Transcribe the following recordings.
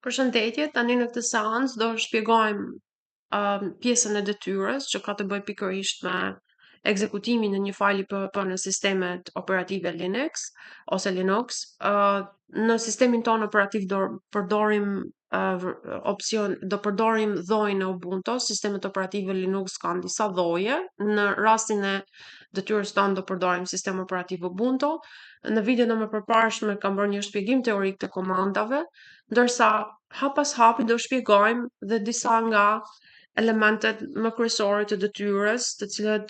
Përshëndetje, tani në këtë seancë do shpjegojmë pjesën e detyrës që ka të bëjë pikërisht me ekzekutimin e një fajli PHP në sistemet operative Linux ose Linux. Në sistemin tonë operativ përdorim do përdorim dhojën e Ubuntu. Sistemet operative Linux kanë disa dhoje. Në rastin e detyrës tonë do përdorim sistem operativ Ubuntu. Në videon e mëparshme kam bërë një shpjegim teorik të komandave, ndërsa hap pas hapi do shpjegojmë dhe disa nga elementet më kryesore të detyrës, të cilët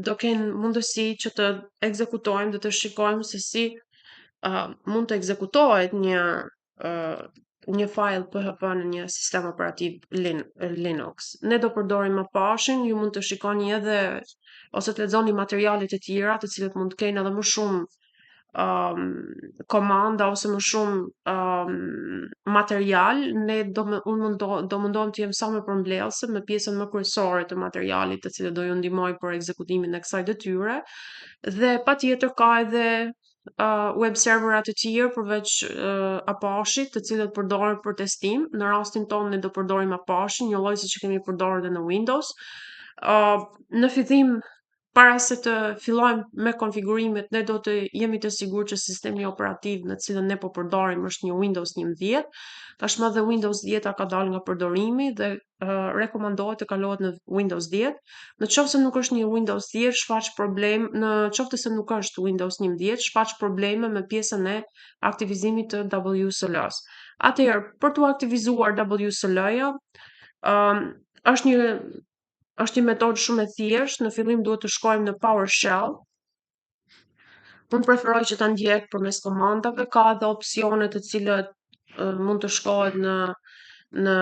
do kenë mundësi që të ekzekutojmë dhe të shikojmë se si mund të ekzekutohet një file PHP në një sistem operativ Linux. Ne do përdorim Apache, ju mund të shikoni edhe ose të lexoni materialet e tjera, të cilët mund të kenë edhe më shumë komanda ose më shumë material. Unë do mundohem të jem sa më përmbledhëse me pjesën më kryesore të materialit, të cilët do ju ndihmoj për ekzekutimin e kësaj detyre. Dhe patjetër ka edhe web serverat të tjerë përveç Apache-it, të cilët përdoren për testim. Në rastin tonë ne do përdorim Apache, një lloj siç e kemi përdorur edhe në Windows. Në fillim, para se të fillojmë me konfigurimet, ne do të jemi të sigurt që sistemi operativ në cilën ne po përdorim është një Windows 11. Tashmë dhe Windows 10 ka dalë nga përdorimi dhe rekomandohet të kalohet në Windows 10. Në qoftë se nuk është një Windows 10, shfaq problem, në qoftë se nuk është Windows 11, shfaq probleme me pjesën e aktivizimit të WSL-s. Atëherë, për të aktivizuar WSL-ja, është një metodë shumë e thjeshtë. Në fillim duhet të shkojmë në PowerShell. Unë preferoj që ta ndjek përmes komandave. Ka edhe opsione të cilët mund të shkohet në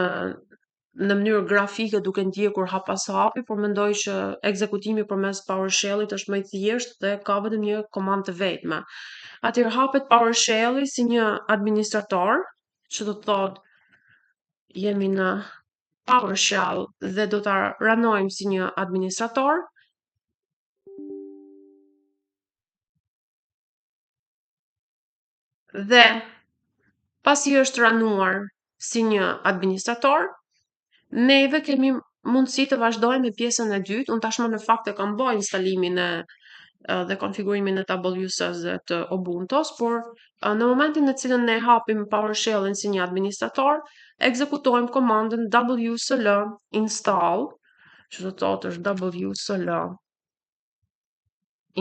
mënyrë grafike duke ndjekur hap pas hapi, por mendoj që ekzekutimi përmes PowerShell-it është më i thjeshtë dhe ka vetëm një komandë të vetme. Atëherë hapet PowerShell-i si një administrator, që do të thotë jemi në PowerShell dhe do ta ranojmë si një administrator. Dhe pasi është ranuar si një administrator, neve kemi mundësi të vazhdojmë me pjesën e dytë. Unë tashmë në fakt e kam bërë instalimin dhe konfigurimin e WSS dhe të Ubuntu-s, por në momentin në cilën ne hapim PowerShell-in si një administrator, ekzekutojmë komandën WSL install, që do të thotë është WSL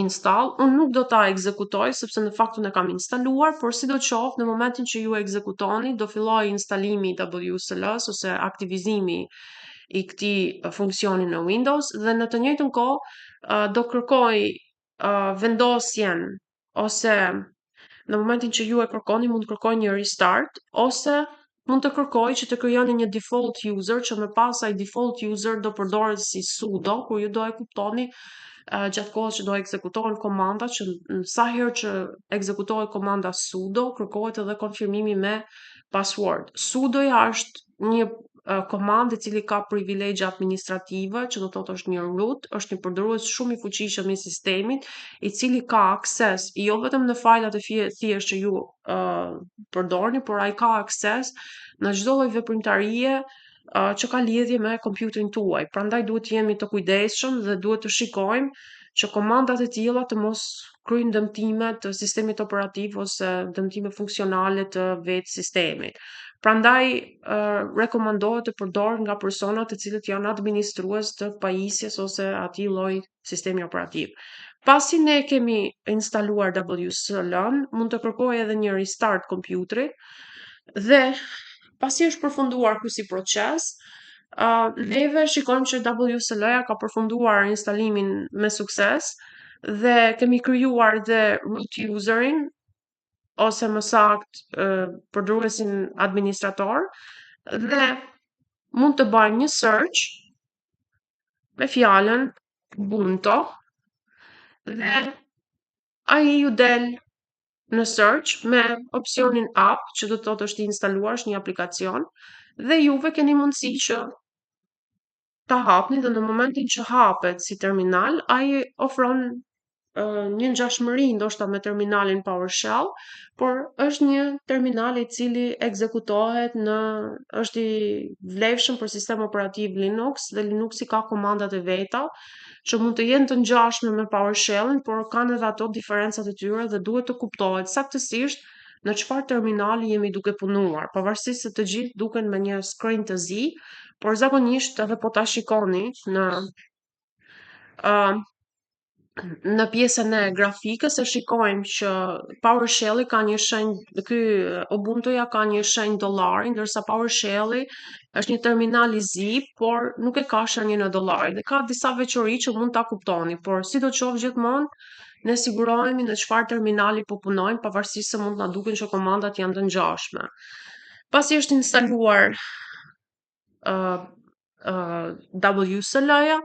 install. Unë nuk do ta ekzekutoj sepse në fakt unë e kam instaluar, por sidoqoftë në momentin që ju e ekzekutoni, do fillojë instalimi i WSL-s ose aktivizimi i këtij funksioni në Windows dhe në të njëjtën kohë do kërkoj vendosjen ose në momentin që ju e kërkoni mund të kërkoj një restart ose mund të kërkoj që të krijoni një default user që më pas ai default user do përdoret si sudo kur ju do e kuptoni gjatë kohës që do ekzekutohen komandat, që sa herë që ekzekutohet komanda sudo, kërkohet edhe konfirmimi me password. Sudoja është një komandë i cili ka privilegje administrative, që do thotë është një root, është një përdorues shumë i fuqishëm i sistemit, i cili ka akses jo vetëm në fajlat e thjesht që ju përdorni, por ai ka akses në çdo lloj veprimtarie që ka lidhje me kompjuterin tuaj. Prandaj duhet të jemi të kujdesshëm dhe duhet të shikojmë që komandat e tilla të mos kryejnë dëmtime të sistemit operativ ose dëmtime funksionale të vetë sistemit. Prandaj rekomandohet të përdoret nga persona të cilët janë administrues të pajisjes ose atij lloji sistemi operativ. Pasi ne kemi instaluar WSL-n, mund të kërkoj edhe një restart kompjuterit dhe pasi është përfunduar ky si proces, neve shikojmë që WSL-ja ka përfunduar instalimin me sukses dhe kemi krijuar dhe root userin ose më saktë përdoruesin administrator dhe mund të bëjmë një search me fjalën Ubuntu dhe ai ju del në search me opsionin app, që do të thotë është i instaluar, është një aplikacion dhe juve keni mundësi që ta hapni dhe në momentin që hapet si terminal, ai ofron një ngjashmëri ndoshta me terminalin PowerShell, por është një terminal i cili ekzekutohet është i vlefshëm për sistem operativ Linux dhe Linuxi ka komandat e veta që mund të jenë të ngjashme me PowerShellin, por kanë edhe ato diferencat e tyre dhe duhet të kuptohet saktësisht në çfarë terminali jemi duke punuar, pavarësisht se të gjithë duken me një screen të zi, por zakonisht edhe po ta shikoni uh, në pjesën e grafikës e shikojmë që PowerShelli ka një shenjë, ky Ubuntu-ja ka një shenjë dollari, ndërsa PowerShelli është një terminal i zi, por nuk e ka shenjën e dollarit. Dhe ka disa veçori që mund ta kuptoni, por sidoqoftë gjithmonë ne sigurohemi në çfarë terminali po punojmë, pavarësisht se mund na duken që komandat janë të ngjashme. Pasi është instaluar WSL-ja,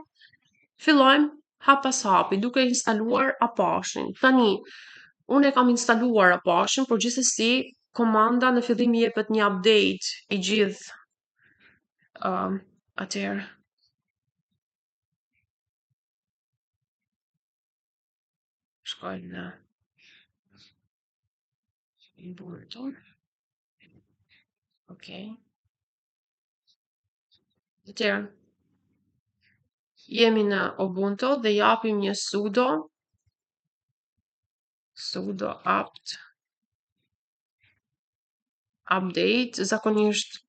fillojmë hap pas hapi duke instaluar Apache-in. Tani, unë e kam instaluar Apache-in, por gjithsesi komanda në fillim jepet një update i gjithë. Atëherë. Shkojmë në Ubuntu. Okej. Atëherë. Jemi në Ubuntu dhe japim një sudo apt update, zakonisht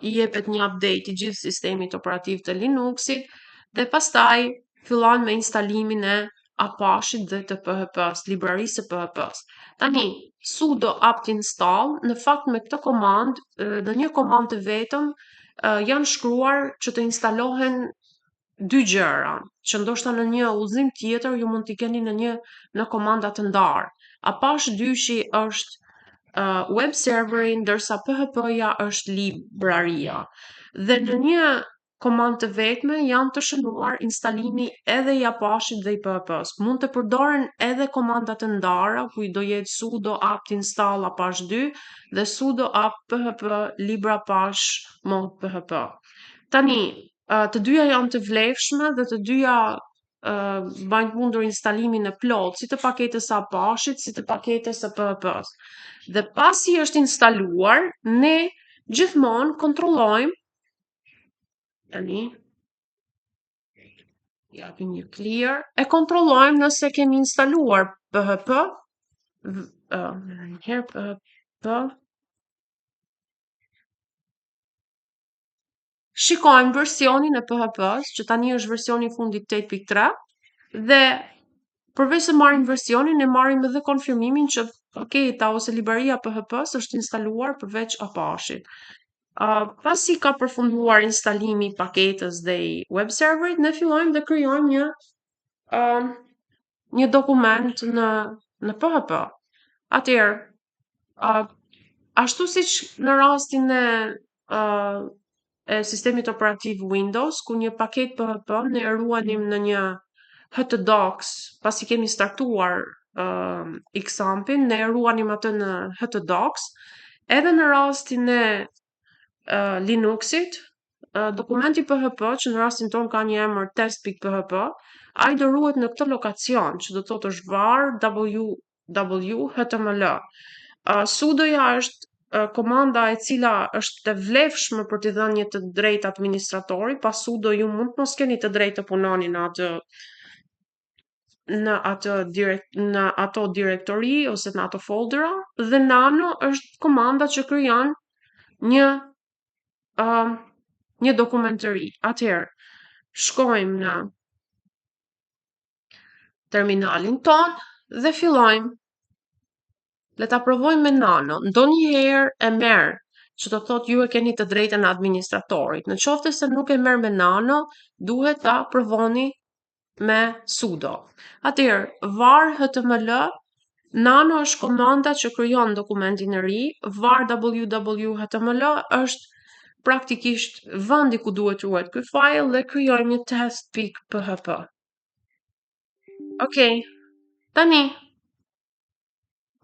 i jepet një update i gjithë sistemit operativ të Linuxit dhe pastaj fillon me instalimin e Apache-it dhe të PHP-s, librarisë së PHP-s. Tani, sudo apt install, në fakt me këtë komandë, në një komandë të vetëm, janë shkruar që të instalohen dy gjëra, që ndoshta në një udhëzim tjetër ju mund t'i keni në komanda të ndarë. Apache 2 është web serveri, ndërsa PHP-ja është libraria. Dhe në një komandë të vetme janë të shënuar instalimi edhe i Apache-it dhe i PHP-s. Mund të përdoren edhe komanda të ndara, ku do jetë sudo apt install Apache 2 dhe sudo apt PHP libra Apache mod PHP. Tani, të dyja janë të vlefshme dhe të dyja bajnë mundur instalimin e plot, si të paketës së Apache-it, si të paketës së PHP-s. Dhe pasi është instaluar, ne gjithmonë kontrollojmë, tani, japim një clear, e kontrollojmë nëse kemi instaluar PHP, herë PHP, shikojmë versionin e PHP-s, që tani është versioni fundit 8.3, dhe përveç se marrim versionin, ne marrim edhe konfirmimin që paketa ose libraria PHP-s është instaluar përveç Apache-it. Pasi ka përfunduar instalimi i paketës dhe i web serverit, ne fillojmë dhe krijojmë një dokument në PHP. Atëherë, ashtu siç në rastin e sistemit operativ Windows, ku një paket PHP ne e ruanim në një htdocs, pasi kemi startuar Xampin, ne e ruanim atë në htdocs, edhe në rastin e Linuxit, dokumenti PHP, që në rastin ton ka një emër test.php, ai do ruhet në këtë lokacion, që do thotë është var www.html. Sudoja është komanda e cila është e vlefshme për t'i dhënë një të drejtë administratorit, pas sudo ju mund mos keni të drejtë të punoni në ato direktori ose në ato foldera, dhe nano është komanda që krijon një dokumentari. Atëherë, shkojmë në terminalin ton dhe fillojmë. Le ta provojmë me nano. Ndonjëherë e merr, që do thotë ju e keni të drejtën e administratorit. Në qoftë se nuk e merr me nano, duhet ta provoni me sudo. Atëherë, var html, nano është komanda që krijon dokumentin e ri, var www.html është praktikisht vendi ku duhet ruhet ky file dhe krijojmë një test.php. Okej. Tani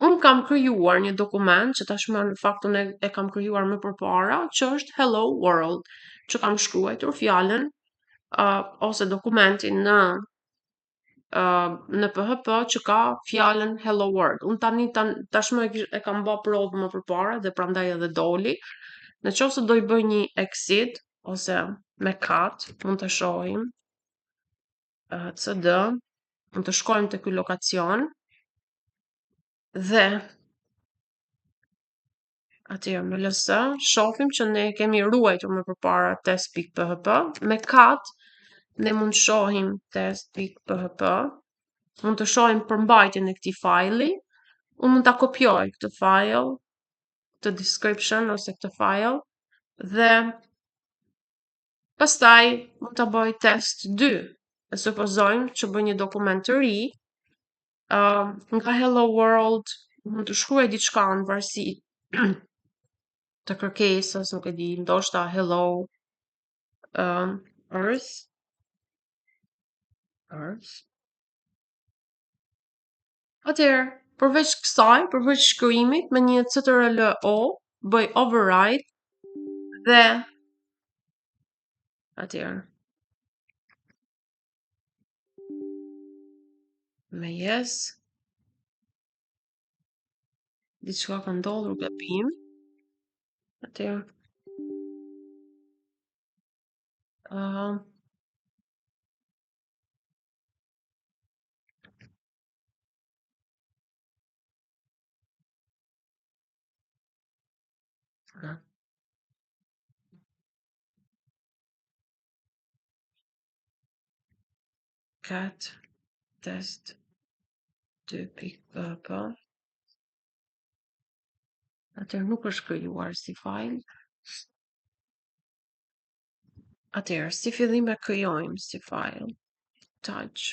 unë kam krijuar një dokument që tashmë në fakt unë e kam krijuar më përpara, që është Hello World, që kam shkruar fjalën ose dokumentin në në PHP që ka fjalën hello world. Unë tashmë e kam bë provë më përpara dhe prandaj edhe doli. Në qoftë se do i bëj një exit ose me cut, mund të shohim cd, mund të shkojmë te ky lokacion dhe atje me ls shohim që ne kemi ruajtur më përpara test.php. Me cut ne mund shohim test.php, mund të shohim përmbajtjen e këtij fajli. Unë mund ta kopjoj këtë file, këtë description ose këtë file dhe pastaj mund ta bëj test 2. E supozojmë që bëj një dokument të ri, nga hello world mund të shkruaj diçka në varësi të kërkesës, nuk e di, ndoshta hello earth. Atëherë, përveç kësaj, përveç shkrimit me një ctrl-o, bëj override dhe atëherë me yes diçka ka ndodhur gabim. Atëherë cat test 2.php. Atëherë nuk është krijuar si file. Atëherë, si fillim e krijojmë si file. Touch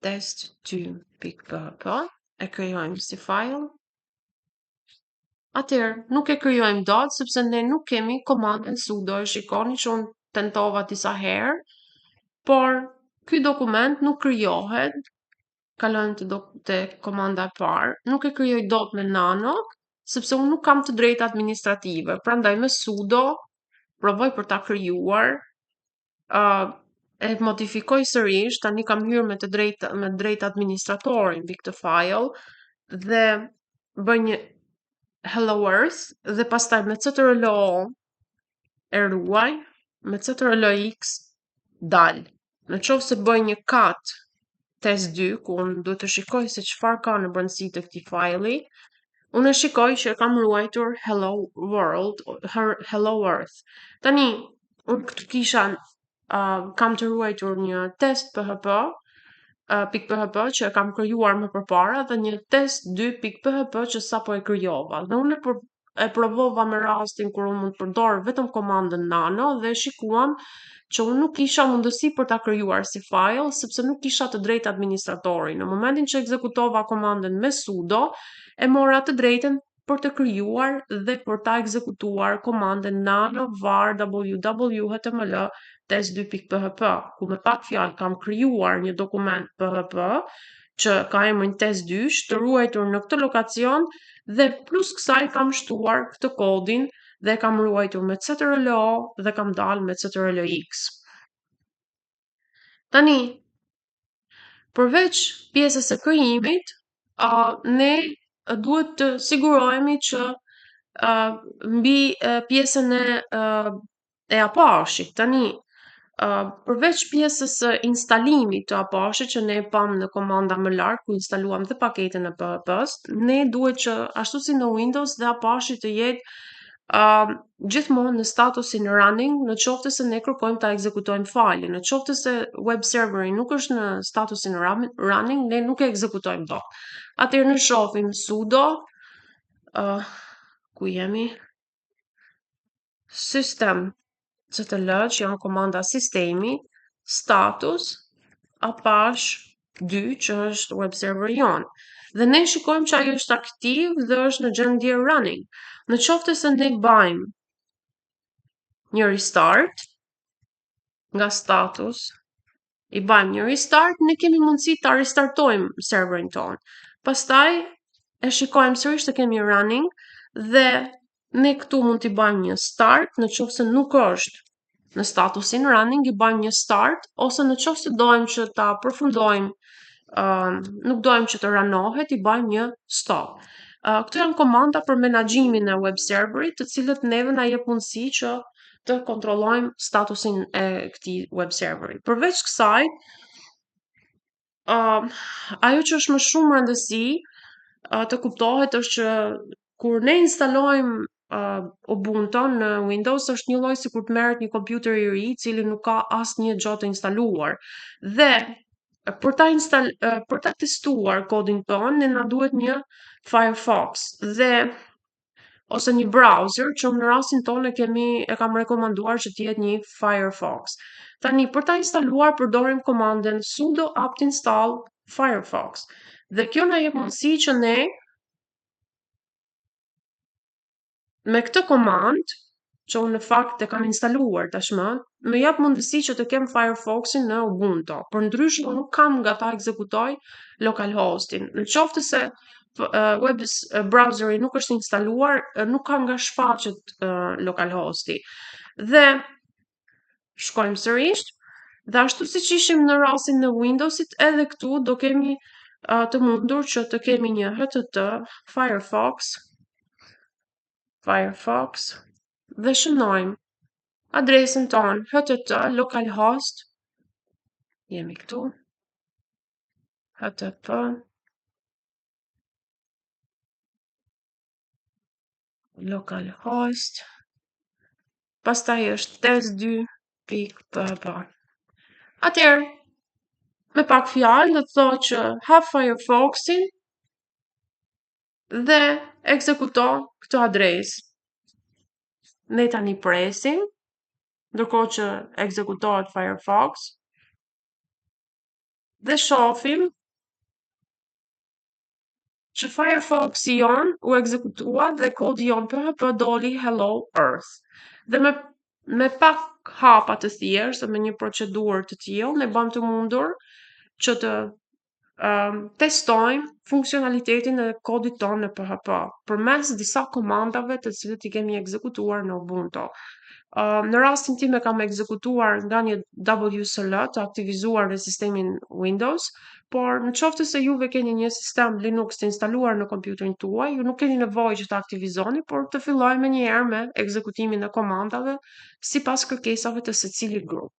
test 2.php, e krijojmë si file. Atëherë, nuk e krijojmë dot sepse ne nuk kemi komandën sudo. E shikoni që unë tentova disa herë, por ky dokument nuk krijohet. Kalojmë te komanda e parë. Nuk e krijoj dot me nano, sepse unë nuk kam të drejta administrative. Prandaj me sudo provoj për ta krijuar, e modifikoj sërish, tani kam hyrë me drejt administratori mbi këtë file dhe bëj një hello earth dhe pastaj me ctrl-o e ruaj, me ctrl-x dal. Në qoftë se bëj një cut test 2, ku unë duhet të shikoj se çfarë ka në brendësi të këtij fajli, unë e shikoj që kam ruajtur hello world, hello earth. Tani, unë këtu kisha kam të ruajtur një test PHP, .php që e kam krijuar më përpara dhe një test 2.php që sapo e krijova. Dhe unë e provova me rastin kur unë mund të përdor vetëm komandën nano dhe shikuam që unë nuk kisha mundësi për ta krijuar si file sepse nuk kisha të drejtë administratori. Në momentin që ekzekutova komandën me sudo, e mora të drejtën për të krijuar dhe për ta ekzekutuar komandën nano var www.html test 2.php, ku me pak fjalë kam krijuar një dokument PHP që ka emrin test 2, të ruajtur në këtë lokacion dhe plus kësaj kam shtuar këtë kodin dhe kam ruajtur me ctrl-o dhe kam dalë me ctrl-x. Tani, përveç pjesës së krijimit, ne duhet të sigurohemi që mbi pjesën e Apache-it. Tani, përveç pjesës së instalimit të Apache që ne pam në komanda më lart ku instaluam dhe paketën e PHP-s, ne duhet që ashtu si në Windows dhe Apache të jetë gjithmonë në statusin running, në qoftë se ne kërkojmë ta ekzekutojmë failin. Në qoftë se web serveri nuk është në statusin running, ne nuk e ekzekutojmë dot. Atëherë ne shohim sudo ku jemi? System.ctl që janë komanda sistemi, status, Apache 2 që është web serveri jonë. Dhe ne shikojmë që ajo është aktiv dhe është në gjendje running. Në qoftë se ne bëjmë një restart nga status, i bëjmë një restart, ne kemi mundësi ta restartojmë serverin tonë. Pastaj e shikojmë sërish të kemi running dhe ne këtu mund t'i bëjmë një start në qoftë se nuk është në statusin running i bëjmë një start, ose në qoftë se dojmë që ta përfundojmë, nuk dojmë që të ranohet, i bëjmë një stop. Këto janë komanda për menaxhimin e web serverit, të cilët neve na jep mundësi që të kontrollojmë statusin e këtij web serveri. Përveç kësaj, ajo që është më shumë rëndësi të kuptohet është që kur ne instalojmë Ubuntu në Windows, është një lloj sikur të merret një kompjuter i ri i cili nuk ka asnjë gjë të instaluar. Dhe për ta testuar kodin ton, ne na duhet një Firefox dhe ose një browser që në rastin tonë e kam rekomanduar që të jetë një Firefox. Tani për ta instaluar përdorim komandën sudo apt install Firefox. Dhe kjo na jep mundësi që ne me këtë komand, që unë në fakt e kam instaluar tashmë, më jap mundësi që të kem Firefoxin në Ubuntu. Përndryshe unë nuk kam nga ta ekzekutoj localhostin. Në qoftë se web browseri nuk është instaluar, nuk ka nga shfaqet localhosti. Dhe shkojmë sërish, dhe ashtu siç ishim në rastin në Windowsit, edhe këtu do kemi të mundur që të kemi një htt Firefox dhe shënojmë adresën tonë htt localhost, jemi këtu, http localhost, pastaj është test2.pb. Atëherë, me pak fjalë do të thotë që hap Firefoxin dhe ekzekuto këtë adresë. Ne tani presim, ndërkohë që ekzekutohet Firefox, dhe shohim që Firefox jon u ekzekutua dhe kodi jon PHP doli Hello Earth. Dhe me pak hapa të thjeshtë, me një procedurë të tillë, ne bëm të mundur që të testojmë funksionalitetin e kodit tonë në PHP përmes disa komandave të cilët i kemi ekzekutuar në Ubuntu. Në rastin tim e kam ekzekutuar nga një WSL të aktivizuar në sistemin Windows, por në qoftë se juve keni një sistem Linux të instaluar në kompjuterin tuaj, ju nuk keni nevojë që ta aktivizoni, por të fillojmë njëherë me ekzekutimin e komandave sipas kërkesave të secilit grup.